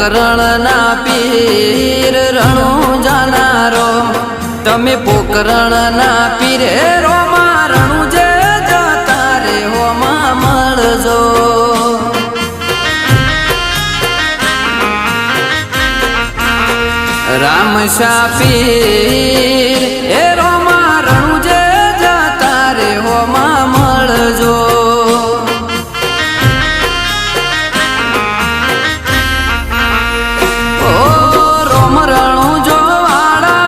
પોકરણ ના પીર રણું જાનારો તમે પોકરણ ના પીરે રોમા રણું જે જતા રે હોમાં મળજો રામ શા પીર